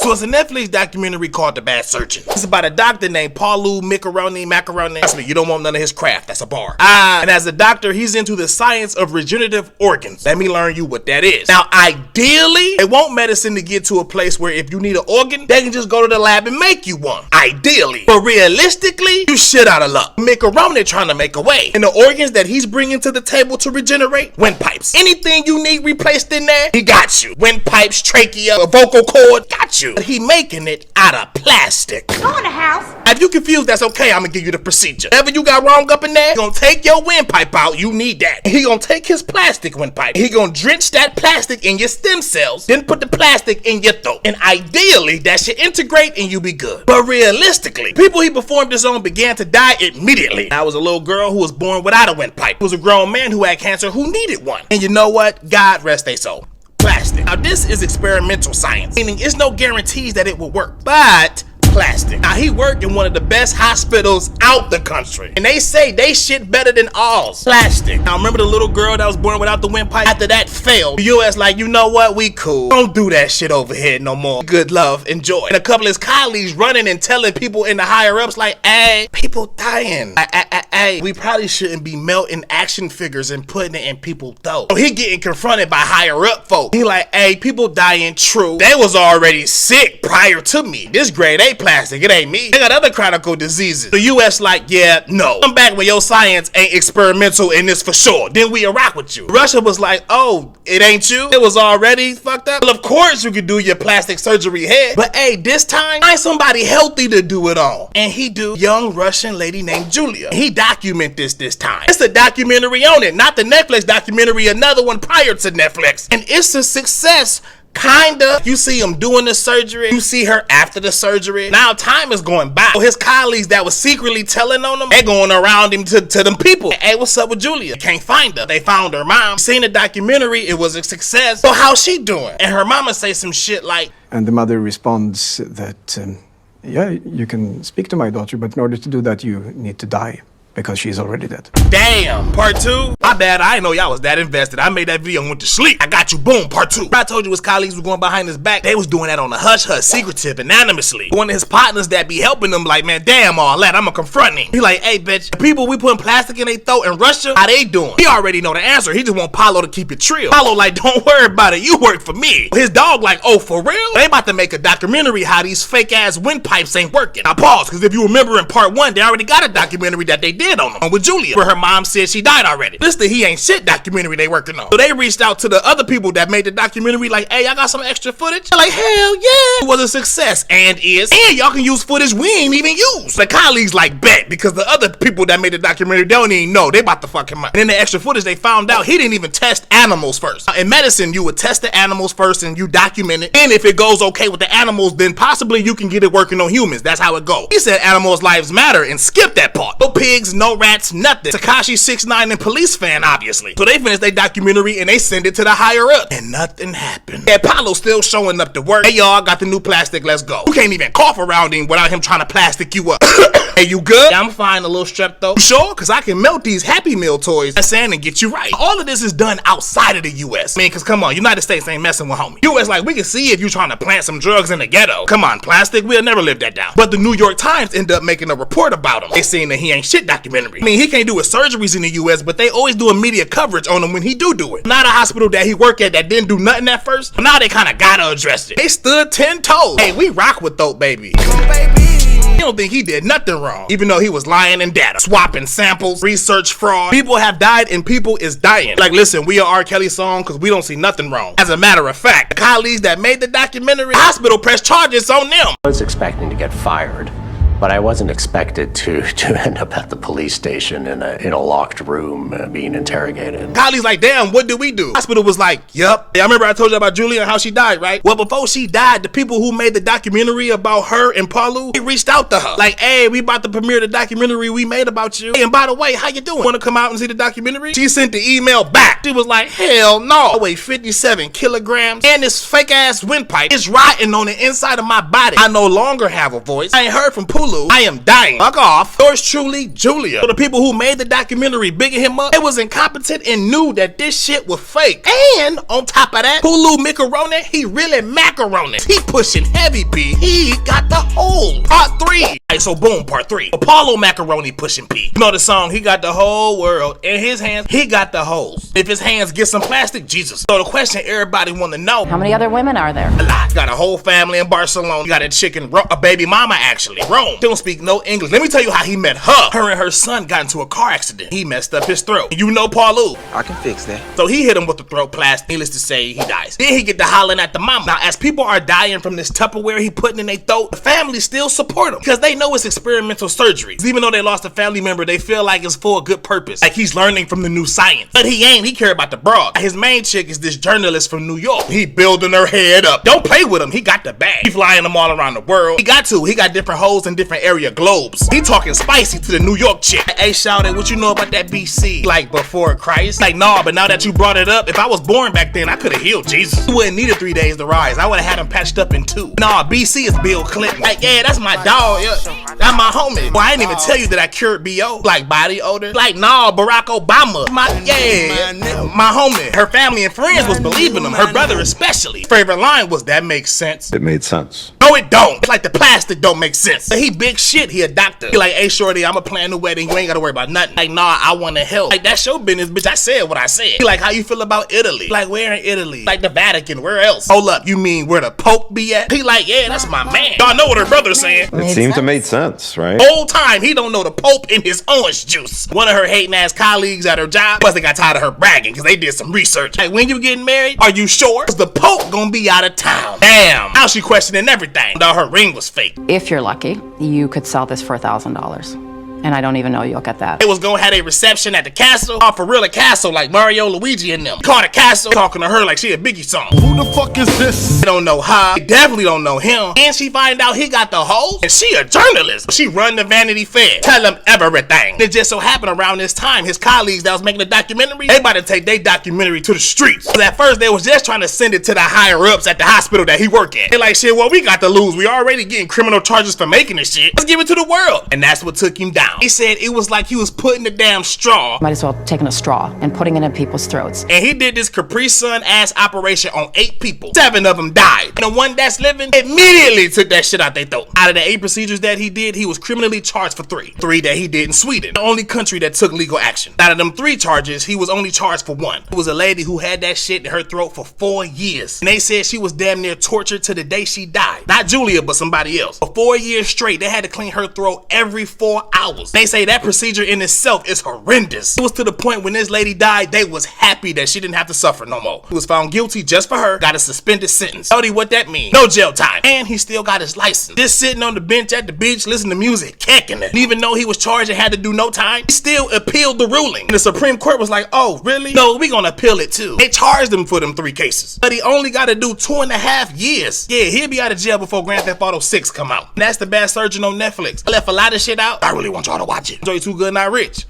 So it's a Netflix documentary called The Bad Surgeon. It's about a doctor named Paulu Macaroni. Actually, you don't want none of his craft. That's a bar. And as a doctor, he's into the science of regenerative organs. Let me learn you what that is. Now, ideally, they want medicine to get to a place where if you need an organ, they can just go to the lab and make you one. Ideally. But realistically, you shit out of luck. Macaroni trying to make a way. And the organs that he's bringing to the table to regenerate, windpipes. Anything you need replaced in there, he got you. Windpipes, trachea, a vocal cord, got you. But he making it out of plastic. Go in the house. If you confused, that's okay. I'm gonna give you the procedure. Whatever you got wrong up in there, he gonna take your windpipe out. You need that. And he gonna take his plastic windpipe. He gonna drench that plastic in your stem cells, then put the plastic in your throat. And ideally, that should integrate and you be good. But realistically, people he performed this on began to die immediately. I was a little girl who was born without a windpipe. It was a grown man who had cancer who needed one. And you know what? God rest their soul. Plastic. Now this is experimental science, meaning it's no guarantees that it will work, but plastic. Now he worked in one of the best hospitals out the country, and they say they shit better than ours. Plastic. Now remember the little girl that was born without the windpipe? After that failed, the US like, you know what, we cool. Don't do that shit over here no more. Good love, enjoy. And a couple of his colleagues running and telling people in the higher ups like, hey, people dying. Hey, we probably shouldn't be melting action figures and putting it in people's throat. So he getting confronted by higher up folk. He like, hey, people dying, true. They was already sick prior to me. This grade A plastic, it ain't me. They got other chronic diseases. The US like, yeah, no. Come back when your science ain't experimental in this for sure. Then we'll rock with you. Russia was like, oh, it ain't you? It was already fucked up? Well, of course you could do your plastic surgery head. But hey, this time, find somebody healthy to do it on. And he do young Russian lady named Julia. He document this time. It's a documentary on it, not the Netflix documentary, another one prior to Netflix. And it's a success. Kinda. You see him doing the surgery. You see her after the surgery. Now time is going by. So his colleagues that was secretly telling on him, they going around him to them people. Hey, what's up with Julia? They can't find her. They found her mom. Seen the documentary. It was a success. So how's she doing? And her mama say some shit like, and the mother responds that, yeah, you can speak to my daughter, but in order to do that, you need to die. Because she's already dead. Damn, part 2? My bad, I didn't know y'all was that invested. I made that video and went to sleep. I got you, boom, part 2. I told you his colleagues were going behind his back. They was doing that on the hush-hush, secretive, anonymously. One of his partners that be helping them like, man, damn all that, I'ma confront him. He like, hey, bitch, the people we putting plastic in their throat in Russia, how they doing? He already know the answer. He just want Paulo to keep it trill. Paulo like, don't worry about it, you work for me. His dog like, oh, for real? They about to make a documentary how these fake-ass windpipes ain't working. Now pause, because if you remember in part 1, they already got a documentary that they did on them with Julia, where her mom said she died already. This the He Ain't Shit documentary they working on. So they reached out to the other people that made the documentary like, hey, y'all got some extra footage? They're like, hell yeah. It was a success and is. And y'all can use footage we ain't even use. The colleagues like bet because the other people that made the documentary, they don't even know. They about to fuck him up. And then the extra footage they found out he didn't even test animals first. In medicine, you would test the animals first and you document it. And if it goes okay with the animals, then possibly you can get it working on humans. That's how it goes. He said animals' lives matter and skipped that part. No pigs, no rats, nothing. Tekashi 6ix9ine and Police fan, obviously. So they finished their documentary and they send it to the higher up. And nothing happened. Yeah, Paulo still showing up to work. Hey y'all, got the new plastic, let's go. You can't even cough around him without him trying to plastic you up. Hey, you good? Yeah, I'm fine, a little strep though. You sure? Cause I can melt these Happy Meal toys and get you right. All of this is done outside of the US. I mean, cause come on, United States ain't messing with homie. US like, we can see if you trying to plant some drugs in the ghetto. Come on, plastic, we'll never live that down. But the New York Times end up making a report about him. They seen that He Ain't Shit documentary. I mean, he can't do his surgeries in the US, but they always doing media coverage on him when he do it. Not a hospital that he worked at that didn't do nothing at first, but now they kind of gotta address it. They stood 10 toes. Hey, we rock with Throat Baby. He don't think he did nothing wrong, even though he was lying in data, swapping samples, research fraud. People have died and people is dying. Like, listen, we are R. Kelly song because we don't see nothing wrong. As a matter of fact, the colleagues that made the documentary, the hospital pressed charges on them. I was expecting to get fired, but I wasn't expected to end up at the police station in a locked room being interrogated. Colleagues like, damn, what did we do? Hospital was like, yup. I remember I told you about Julia and how she died, right? Well, before she died, the people who made the documentary about her and Paulu, they reached out to her. Like, hey, we about to premiere the documentary we made about you. Hey, and by the way, how you doing? Want to come out and see the documentary? She sent the email back. She was like, hell no. I weigh 57 kilograms and this fake ass windpipe is rotting on the inside of my body. I no longer have a voice. I ain't heard from Paulu Pulu, I am dying. Fuck off. Yours truly, Julia. So the people who made the documentary bigging him up, they was incompetent and knew that this shit was fake. And on top of that, Pulu Macaroni, he really macaroni. He pushing heavy P. He got the whole part 3. Alright, so boom, part 3. Apollo Macaroni pushing P. You know the song, he got the whole world in his hands. He got the holes. If his hands get some plastic, Jesus. So the question everybody want to know, How many other women are there? a lot. Got a whole family in Barcelona. You got a chicken, a baby mama actually. Rome. She don't speak no English. Let me tell you how he met her. Her and her son got into a car accident. He messed up his throat. You know Paulu. I can fix that. So he hit him with the throat plastic. Needless to say, he dies. Then he get to hollering at the mama. Now, as people are dying from this Tupperware he putting in their throat, the family still support him because they know it's experimental surgery. Even though they lost a family member, they feel like it's for a good purpose. Like he's learning from the new science. But he ain't. He care about the broad. His main chick is this journalist from New York. He building her head up. Don't play with him. He got the bag. He flying them all around the world. He got to. He got different holes in different area globes. He talking spicy to the New York chick. Hey, shout it. What you know about that BC? Like before Christ? Like, nah, but now that you brought it up, if I was born back then, I could have healed Jesus. He wouldn't need 3 days to rise. I would have had him patched up in 2. Nah, BC is Bill Clinton. Like, yeah, that's my dog. Yeah, that's my homie. Well, I didn't even tell you that I cured BO. Like body odor. Like, nah, Barack Obama. My homie. Her family and friends was believing him. Her brother especially. Favorite line was, that makes sense. It made sense. No, it don't. It's like the plastic don't make sense. But he big shit. He a doctor. He like, hey, shorty, I'ma plan the wedding. You ain't gotta worry about nothing. Like, nah, I wanna help. Like, that's your business, bitch. I said what I said. He like, how you feel about Italy? Like, where in Italy? Like the Vatican. Where else? Hold up. You mean where the Pope be at? He like, yeah, that's my man. Y'all know what her brother's saying. It seemed to make sense, right? Whole time he don't know the Pope in his orange juice. One of her hating ass colleagues at her job must have got tired of her bragging because they did some research. Like, when you getting married, are you sure? Cause the Pope gonna be out of town. Damn. Now she questioning everything. Though her ring was fake. If you're lucky, you could sell this for $1,000. And I don't even know you'll get that. They was gonna have a reception at the castle. Oh, for real, a castle like Mario, Luigi and them. Called a castle, talking to her like she a Biggie song. Who the fuck is this? They don't know her. They definitely don't know him. And she find out he got the hoes. And she a journalist. She run the Vanity Fair. Tell him everything. It just so happened around this time, his colleagues that was making the documentary, they about to take their documentary to the streets. Cause at first they was just trying to send it to the higher ups at the hospital that he work at. They like, shit, well, we got to lose. We already getting criminal charges for making this shit. Let's give it to the world. And that's what took him down. He said it was like he was putting the damn straw. Might as well taking a straw and putting it in people's throats. And he did this Capri Sun ass operation on 8 people. 7 of them died. And the one that's living immediately took that shit out they throat. Out of the 8 procedures that he did, he was criminally charged for 3. 3 that he did in Sweden, the only country that took legal action. Out of them 3 charges, he was only charged for 1. It was a lady who had that shit in her throat for 4 years. And they said she was damn near tortured to the day she died. Not Julia, but somebody else. For 4 years straight, they had to clean her throat every 4 hours. They say that procedure in itself is horrendous. It was to the point when this lady died, they was happy that she didn't have to suffer no more. He was found guilty just for her, got a suspended sentence. Tell you what that means. No jail time. And he still got his license. Just sitting on the bench at the beach, listening to music, kicking it. And even though he was charged and had to do no time, he still appealed the ruling. And the Supreme Court was like, oh, really? No, we gonna appeal it too. They charged him for them 3 cases. But he only gotta do 2.5 years. Yeah, he'll be out of jail before Grand Theft Auto 6 come out. And that's The Bad Surgeon on Netflix. I left a lot of shit out. I really want y'all to watch it. Enjoy Too Good Not Rich.